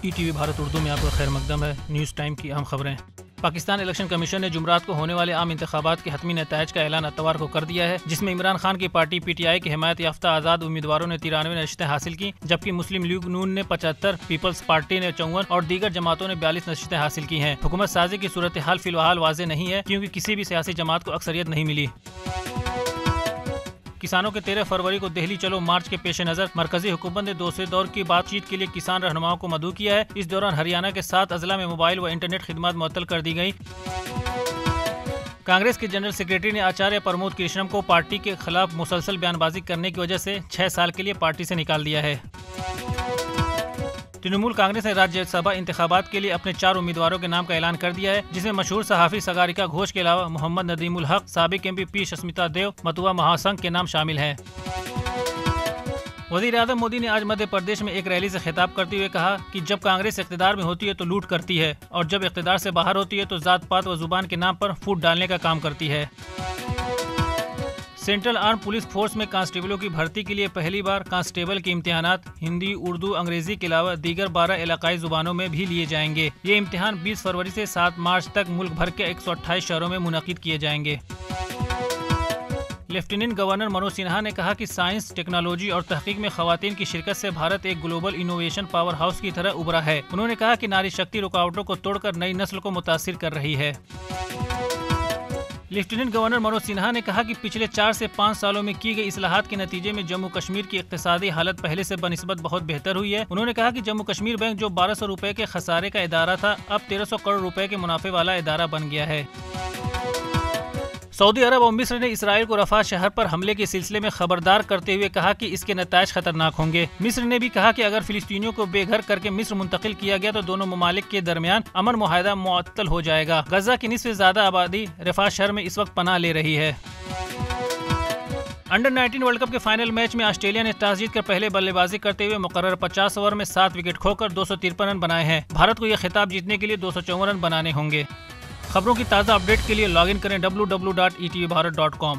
E T V Bharat Urdu میں آپ کا خیر مقدم ہے۔ نیوز ٹائم کی اہم خبریں۔ پاکستان الیکشن کمیشن نے جمعرات کو ہونے والے عام انتخابات کے حتمی نتائج کا اعلان اتوار کو کر دیا ہے، جس میں عمران خان کی پارٹی پی ٹی آئی کی حمایت یافتہ آزاد امیدواروں نے 93 نشستیں حاصل کی، جبکہ مسلم لیگ نون نے 75، پیپلز پارٹی نے 54 اور دیگر جماعتوں نے 42 نشستیں حاصل کی ہیں۔ حکومت سازی کی صورتحال فی الحال واضح نہیں ہے، کیونکہ کسی بھی سیاسی جماعت کو اکثریت نہیں ملی۔ کسانوں کے 13 فروری کو دہلی چلو مارچ کے پیش نظر مرکزی حکومت نے دوسرے دور کی بات چیت کے لیے کسان رہنماؤں کو مدعو کیا ہے۔ اس دوران ہریانہ کے 7 اضلاع میں موبائل و انٹرنیٹ خدمات معطل کر دی گئی۔ کانگریس کے جنرل سیکریٹری نے آچاریہ پرمود کرشنم کو پارٹی کے خلاف مسلسل بیان بازی کرنے کی وجہ سے 6 سال کے لیے پارٹی سے نکال دیا ہے۔ ترنمول کانگریس نے راجیہ سبھا انتخابات کے لیے اپنے 4 امیدواروں کے نام کا اعلان کر دیا ہے، جس میں مشہور صحافی سگاریکا گھوش کے علاوہ محمد ندیم الحق، سابق ایم پی شسمتا دیو، متوا مہاسنگھ کے نام شامل ہیں۔ وزیر اعظم مودی نے آج مدھیہ پردیش میں ایک ریلی سے خطاب کرتے ہوئے کہا کہ جب کانگریس اقتدار میں ہوتی ہے تو لوٹ کرتی ہے، اور جب اقتدار سے باہر ہوتی ہے تو ذات پات و زبان کے نام پر پھوٹ ڈالنے کا کام کرتی ہے۔ سینٹرل آرم پولیس فورس میں کانسٹیبلوں کی بھرتی کے لیے پہلی بار کانسٹیبل کے امتحانات ہندی، اردو، انگریزی کے علاوہ دیگر 12 علاقائی زبانوں میں بھی لیے جائیں گے۔ یہ امتحان 20 فروری سے 7 مارچ تک ملک بھر کے 128 شہروں میں منعقد کیے جائیں گے۔ لیفٹیننٹ گورنر منوج سنہا نے کہا کہ سائنس، ٹیکنالوجی اور تحقیق میں خواتین کی شرکت سے بھارت ایک گلوبل انوویشن پاور ہاؤس کی طرح ابھرا ہے۔ انہوں نے کہا کہ ناری شکتی رکاوٹوں کو توڑ کر نئی نسل کو متاثر کر رہی ہے۔ لیفٹیننٹ گورنر منوج سنہا نے کہا کہ پچھلے 4 سے 5 سالوں میں کی گئی اصلاحات کے نتیجے میں جموں کشمیر کی اقتصادی حالت پہلے سے بنسبت بہت بہتر ہوئی ہے۔ انہوں نے کہا کہ جموں کشمیر بینک جو 1200 روپے کے خسارے کا ادارہ تھا، اب 1300 کروڑ روپے کے منافع والا ادارہ بن گیا ہے۔ سعودی عرب اور مصر نے اسرائیل کو رفح شہر پر حملے کے سلسلے میں خبردار کرتے ہوئے کہا کہ اس کے نتائج خطرناک ہوں گے۔ مصر نے بھی کہا کہ اگر فلسطینیوں کو بے گھر کر کے مصر منتقل کیا گیا تو دونوں ممالک کے درمیان امن معاہدہ معطل ہو جائے گا۔ غزہ کی نصف سے زیادہ آبادی رفح شہر میں اس وقت پناہ لے رہی ہے۔ انڈر 19 ورلڈ کپ کے فائنل میچ میں آسٹریلیا نے ٹاس جیت کر پہلے بلے بازی کرتے ہوئے مقررہ 50 اوور میں 7 وکٹ کھو کر 253 رن بنائے ہیں۔ بھارت کو یہ خطاب جیتنے کے لیے 254 رن بنانے ہوں گے۔ خبروں کی تازہ اپڈیٹ کے لیے لاگ ان کریں www.etbharat.com۔